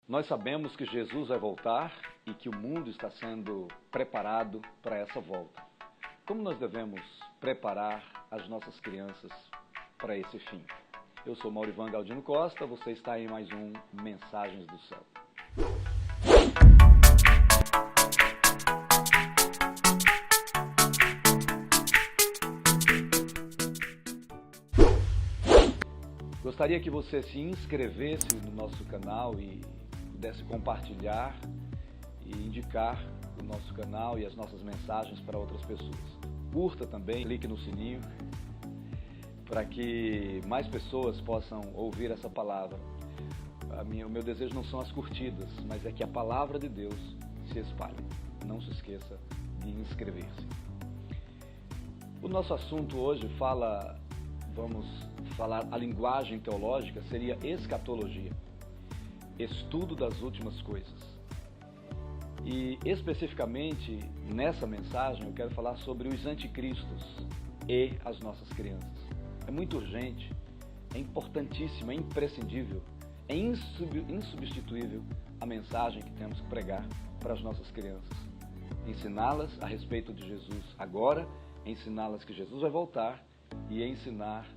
Nós sabemos que Jesus vai voltar e que o mundo está sendo preparado para essa volta. Como nós devemos preparar as nossas crianças para esse fim? Eu sou Maurivan Galdino Costa, você está em mais um Mensagens do Céu. Gostaria que você se inscrevesse no nosso canal e pudesse compartilhar e indicar o nosso canal e as nossas mensagens para outras pessoas. Curta também, clique no sininho para que mais pessoas possam ouvir essa palavra. O meu desejo não são as curtidas, mas é que a palavra de Deus se espalhe. Não se esqueça de inscrever-se. O nosso assunto hoje vamos falar, a linguagem teológica seria escatologia, estudo das últimas coisas. E especificamente nessa mensagem eu quero falar sobre os anticristos e as nossas crianças. É muito urgente, é importantíssimo, é imprescindível, é insubstituível a mensagem que temos que pregar para as nossas crianças. Ensiná-las a respeito de Jesus agora, ensiná-las que Jesus vai voltar e ensinar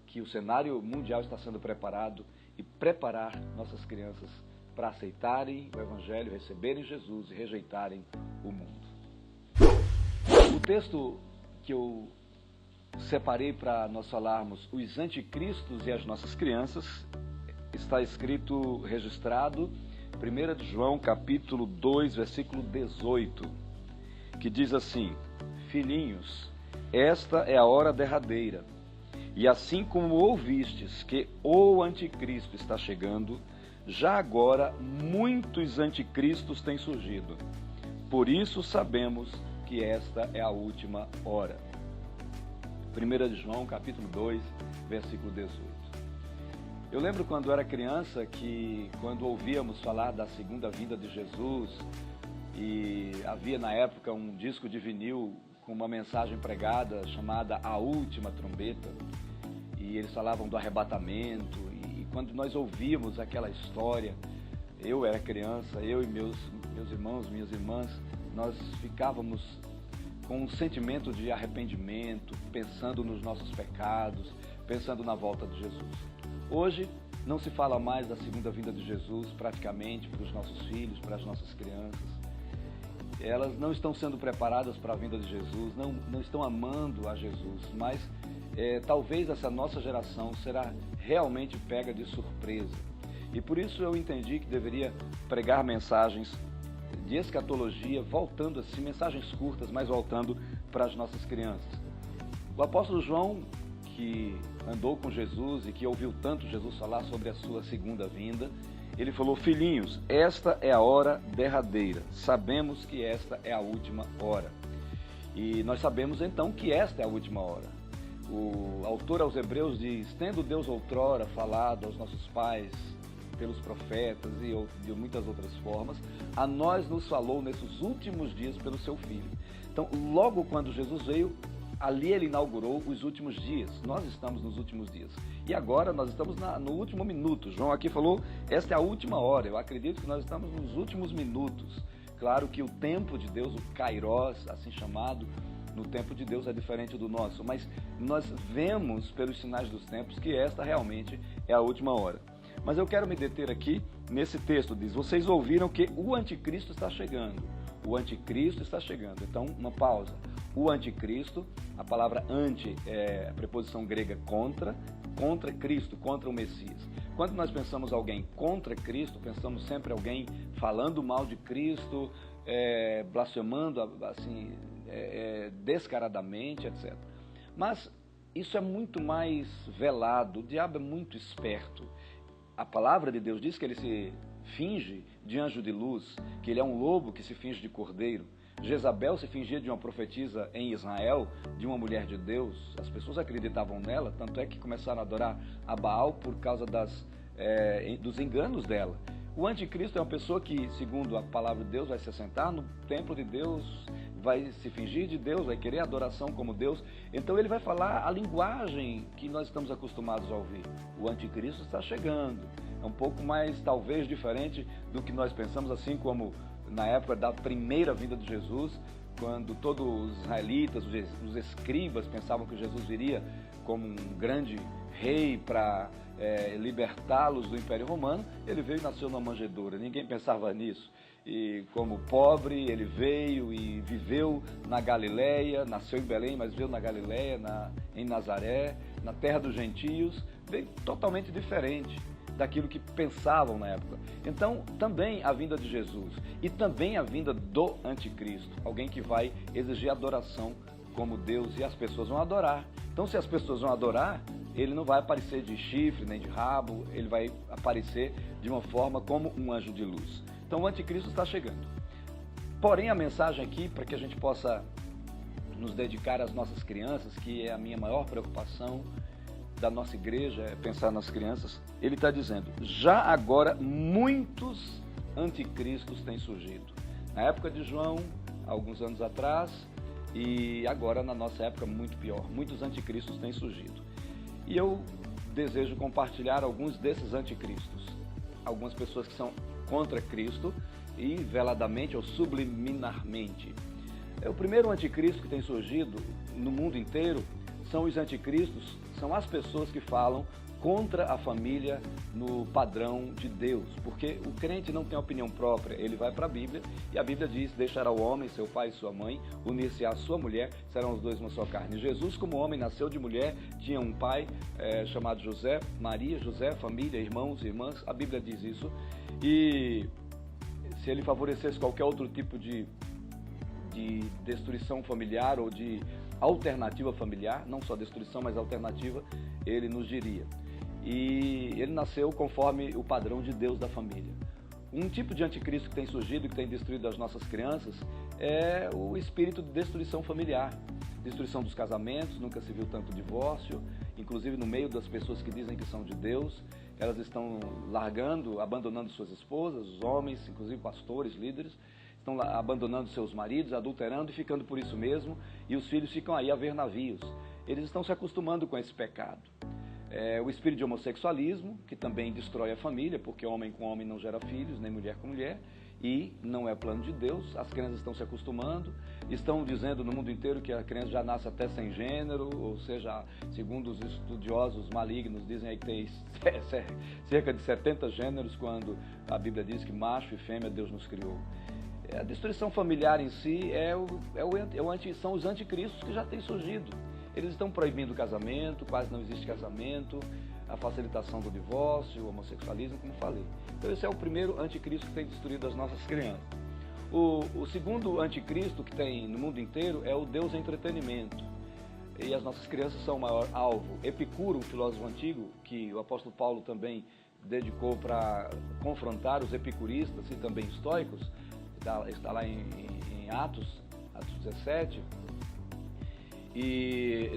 que o cenário mundial está sendo preparado e preparar nossas crianças para aceitarem o Evangelho, receberem Jesus e rejeitarem o mundo. O texto que eu separei para nós falarmos os anticristos e as nossas crianças está escrito, registrado, 1 de João capítulo 2, versículo 18, que diz assim: Filhinhos, esta é a hora derradeira. E assim como ouvistes que o anticristo está chegando, já agora muitos anticristos têm surgido. Por isso sabemos que esta é a última hora. 1 de João, capítulo 2, versículo 18. Eu lembro quando era criança que quando ouvíamos falar da segunda vinda de Jesus e havia na época um disco de vinil com uma mensagem pregada chamada A Última Trombeta, e eles falavam do arrebatamento, e quando nós ouvíamos aquela história, eu era criança, eu e meus irmãos, minhas irmãs, nós ficávamos com um sentimento de arrependimento, pensando nos nossos pecados, pensando na volta de Jesus. Hoje não se fala mais da segunda vinda de Jesus praticamente para os nossos filhos, para as nossas crianças. Elas não estão sendo preparadas para a vinda de Jesus, não estão amando a Jesus, mas talvez essa nossa geração será realmente pega de surpresa. E por isso eu entendi que deveria pregar mensagens de escatologia, voltando assim, mensagens curtas, mas voltando para as nossas crianças. O apóstolo João, que andou com Jesus e que ouviu tanto Jesus falar sobre a sua segunda vinda, ele falou: Filhinhos, esta é a hora derradeira. Sabemos que esta é a última hora. E nós sabemos então que esta é a última hora. O autor aos Hebreus diz: tendo Deus outrora falado aos nossos pais pelos profetas e de muitas outras formas, a nós nos falou nesses últimos dias pelo seu Filho. Então, logo quando Jesus veio, ali ele inaugurou os últimos dias. Nós estamos nos últimos dias. E agora nós estamos no último minuto. João aqui falou, esta é a última hora. Eu acredito que nós estamos nos últimos minutos. Claro que o tempo de Deus, o Kairos, assim chamado, no tempo de Deus é diferente do nosso. Mas nós vemos pelos sinais dos tempos que esta realmente é a última hora. Mas eu quero me deter aqui nesse texto. Diz, vocês ouviram que o anticristo está chegando. O anticristo está chegando. Então, uma pausa. O anticristo, a palavra anti é a preposição grega contra Cristo, contra o Messias. Quando nós pensamos alguém contra Cristo, pensamos sempre alguém falando mal de Cristo, blasfemando assim, descaradamente, etc. Mas isso é muito mais velado, o diabo é muito esperto. A palavra de Deus diz que ele se finge de anjo de luz, que ele é um lobo que se finge de cordeiro. Jezabel se fingia de uma profetisa em Israel, de uma mulher de Deus. As pessoas acreditavam nela, tanto é que começaram a adorar a Baal por causa dos enganos dela. O anticristo é uma pessoa que, segundo a palavra de Deus, vai se assentar no templo de Deus, vai se fingir de Deus, vai querer adoração como Deus. Então ele vai falar a linguagem que nós estamos acostumados a ouvir. O anticristo está chegando. É um pouco mais, talvez, diferente do que nós pensamos, assim como na época da primeira vinda de Jesus, quando todos os israelitas, os escribas pensavam que Jesus viria como um grande rei para libertá-los do Império Romano. Ele veio e nasceu numa manjedoura, ninguém pensava nisso. E como pobre, ele veio e viveu na Galileia, nasceu em Belém, mas veio na Galileia, em Nazaré, na terra dos gentios, veio totalmente diferente daquilo que pensavam na época. Então, também a vinda de Jesus e também a vinda do anticristo, alguém que vai exigir adoração como Deus, e as pessoas vão adorar. Então, se as pessoas vão adorar, ele não vai aparecer de chifre nem de rabo, ele vai aparecer de uma forma como um anjo de luz. Então, o anticristo está chegando. Porém, a mensagem aqui, para que a gente possa nos dedicar às nossas crianças, que é a minha maior preocupação da nossa igreja, é pensar nas crianças, ele está dizendo: já agora muitos anticristos têm surgido. Na época de João, alguns anos atrás, e agora na nossa época muito pior, muitos anticristos têm surgido. E eu desejo compartilhar alguns desses anticristos. Algumas pessoas que são contra Cristo e veladamente ou subliminarmente. O primeiro anticristo que tem surgido no mundo inteiro são os anticristos, são as pessoas que falam contra a família no padrão de Deus, porque o crente não tem opinião própria, ele vai para a Bíblia, e a Bíblia diz: deixará o homem, seu pai e sua mãe, unir-se à sua mulher, serão os dois uma só carne. Jesus, como homem, nasceu de mulher, tinha um pai chamado José, Maria, José, família, irmãos e irmãs, a Bíblia diz isso, e se ele favorecesse qualquer outro tipo de destruição familiar ou de alternativa familiar, não só destruição, mas alternativa, ele nos diria. E ele nasceu conforme o padrão de Deus da família. Um tipo de anticristo que tem surgido e que tem destruído as nossas crianças é o espírito de destruição familiar. Destruição dos casamentos, nunca se viu tanto divórcio, inclusive no meio das pessoas que dizem que são de Deus, elas estão largando, abandonando suas esposas, os homens, inclusive pastores, líderes, estão abandonando seus maridos, adulterando e ficando por isso mesmo, e os filhos ficam aí a ver navios. Eles estão se acostumando com esse pecado. O espírito de homossexualismo, que também destrói a família, porque homem com homem não gera filhos, nem mulher com mulher, e não é plano de Deus. As crianças estão se acostumando, estão dizendo no mundo inteiro que a criança já nasce até sem gênero, ou seja, segundo os estudiosos malignos, dizem aí que tem cerca de 70 gêneros, quando a Bíblia diz que macho e fêmea Deus nos criou. A destruição familiar em si são os anticristos que já têm surgido. Eles estão proibindo o casamento, quase não existe casamento, a facilitação do divórcio, o homossexualismo, como falei. Então esse é o primeiro anticristo que tem destruído as nossas crianças. O segundo anticristo que tem no mundo inteiro é o Deus entretenimento. E as nossas crianças são o maior alvo. Epicuro, um filósofo antigo, que o apóstolo Paulo também dedicou para confrontar os epicuristas e também estoicos, está lá em Atos 17, e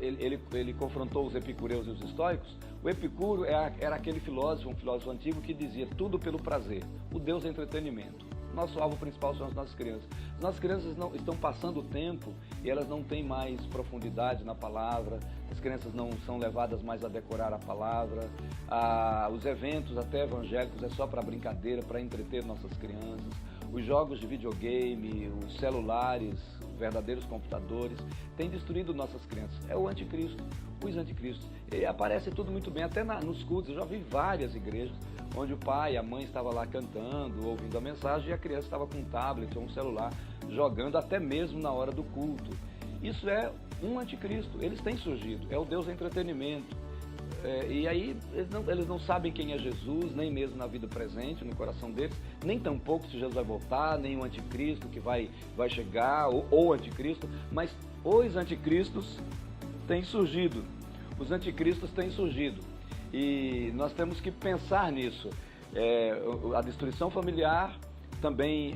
ele confrontou os epicureus e os estoicos. O Epicuro era aquele filósofo, um filósofo antigo, que dizia tudo pelo prazer, o Deus é entretenimento. Nosso alvo principal são as nossas crianças. As nossas crianças estão passando o tempo e elas não têm mais profundidade na palavra, as crianças não são levadas mais a decorar a palavra, os eventos até evangélicos é só para brincadeira, para entreter nossas crianças, os jogos de videogame, os celulares, verdadeiros computadores, têm destruído nossas crianças. É o anticristo, os anticristos. E aparece tudo muito bem, até nos cultos. Eu já vi várias igrejas onde o pai e a mãe estavam lá cantando, ouvindo a mensagem, e a criança estava com um tablet ou um celular, jogando até mesmo na hora do culto. Isso é um anticristo, eles têm surgido, é o Deus do entretenimento. E aí eles não sabem quem é Jesus, nem mesmo na vida presente, no coração deles, nem tampouco se Jesus vai voltar, nem o anticristo que vai chegar, ou o anticristo, mas os anticristos têm surgido, os anticristos têm surgido, e nós temos que pensar nisso. A destruição familiar, também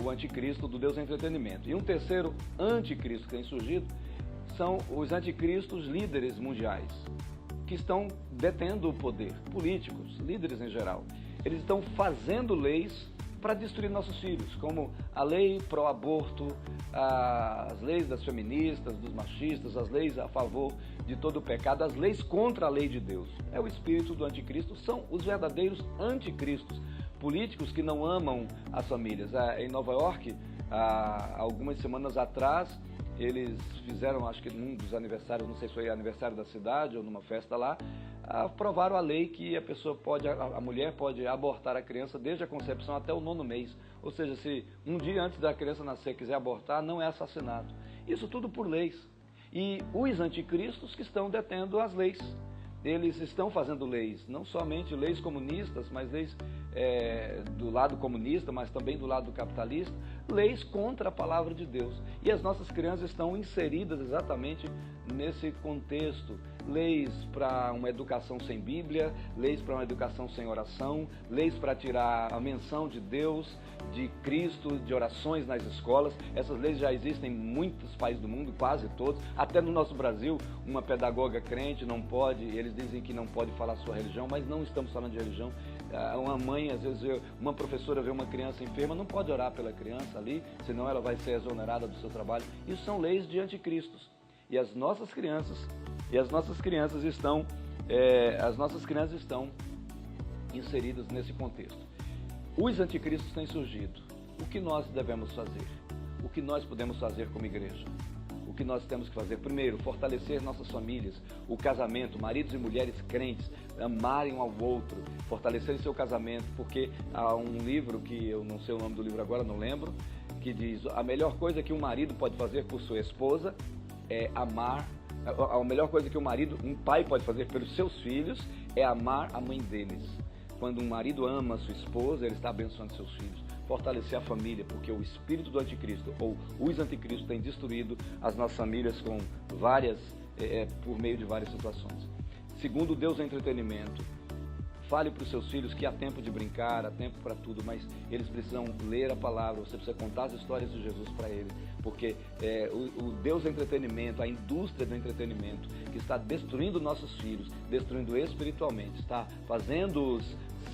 o anticristo do Deus do entretenimento. E um terceiro anticristo que tem surgido são os anticristos líderes mundiais, que estão detendo o poder, políticos, líderes em geral. Eles estão fazendo leis para destruir nossos filhos, como a lei pró-aborto, as leis das feministas, dos machistas, as leis a favor de todo o pecado, as leis contra a lei de Deus. É o espírito do anticristo, são os verdadeiros anticristos, políticos que não amam as famílias. Em Nova York, há algumas semanas atrás, eles fizeram, acho que num dos aniversários, não sei se foi aniversário da cidade ou numa festa lá, aprovaram a lei que a mulher pode abortar a criança desde a concepção até o 9º mês. Ou seja, se um dia antes da criança nascer quiser abortar, não é assassinato. Isso tudo por leis. E os anticristos que estão detendo as leis. Eles estão fazendo leis, não somente leis comunistas, mas leis do lado comunista, mas também do lado capitalista, leis contra a palavra de Deus. E as nossas crianças estão inseridas exatamente nesse contexto. Leis para uma educação sem Bíblia, leis para uma educação sem oração, leis para tirar a menção de Deus, de Cristo, de orações nas escolas. Essas leis já existem em muitos países do mundo, quase todos. Até no nosso Brasil, uma pedagoga crente não pode, eles dizem que não pode falar sua religião, mas não estamos falando de religião. Uma mãe, às vezes, uma professora vê uma criança enferma, não pode orar pela criança ali, senão ela vai ser exonerada do seu trabalho. Isso são leis de anticristos. E as nossas crianças estão inseridas nesse contexto. Os anticristos têm surgido. O que nós devemos fazer? O que nós podemos fazer como igreja? O que nós temos que fazer? Primeiro, fortalecer nossas famílias, o casamento, maridos e mulheres crentes, amarem um ao outro, fortalecerem seu casamento, porque há um livro, que eu não sei o nome do livro agora, não lembro, que diz: a melhor coisa que um marido pode fazer por sua esposa é amar. A melhor coisa que um pai pode fazer pelos seus filhos é amar a mãe deles. Quando um marido ama a sua esposa, ele está abençoando seus filhos. Fortalecer a família, porque o espírito do anticristo, ou os anticristos, têm destruído as nossas famílias por meio de várias situações. Segundo, Deus é entretenimento. Fale para os seus filhos que há tempo de brincar, há tempo para tudo, mas eles precisam ler a palavra, você precisa contar as histórias de Jesus para eles, porque o Deus do entretenimento, a indústria do entretenimento, que está destruindo nossos filhos, destruindo espiritualmente, está fazendo-os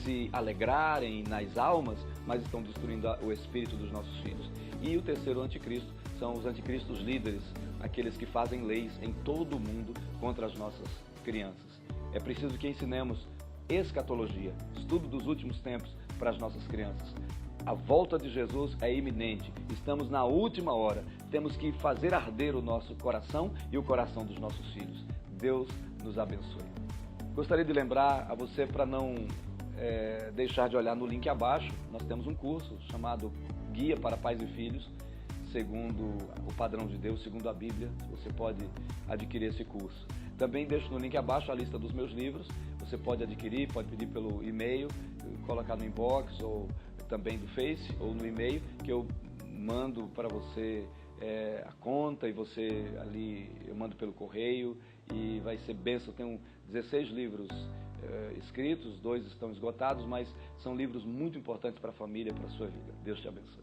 se alegrarem nas almas, mas estão destruindo o espírito dos nossos filhos. E o terceiro anticristo são os anticristos líderes, aqueles que fazem leis em todo o mundo contra as nossas crianças. É preciso que ensinemos escatologia, estudo dos últimos tempos para as nossas crianças. A volta de Jesus é iminente, estamos na última hora, temos que fazer arder o nosso coração e o coração dos nossos filhos. Deus nos abençoe. Gostaria de lembrar a você para não deixar de olhar no link abaixo. Nós temos um curso chamado Guia para Pais e Filhos, segundo o padrão de Deus, segundo a Bíblia. Você pode adquirir esse curso. Também deixo no link abaixo a lista dos meus livros. Você pode adquirir, pode pedir pelo e-mail, colocar no inbox ou também do Face ou no e-mail, que eu mando para você a conta e você ali, eu mando pelo correio e vai ser bênção. Eu tenho 16 livros escritos, 2 estão esgotados, mas são livros muito importantes para a família, para a sua vida. Deus te abençoe.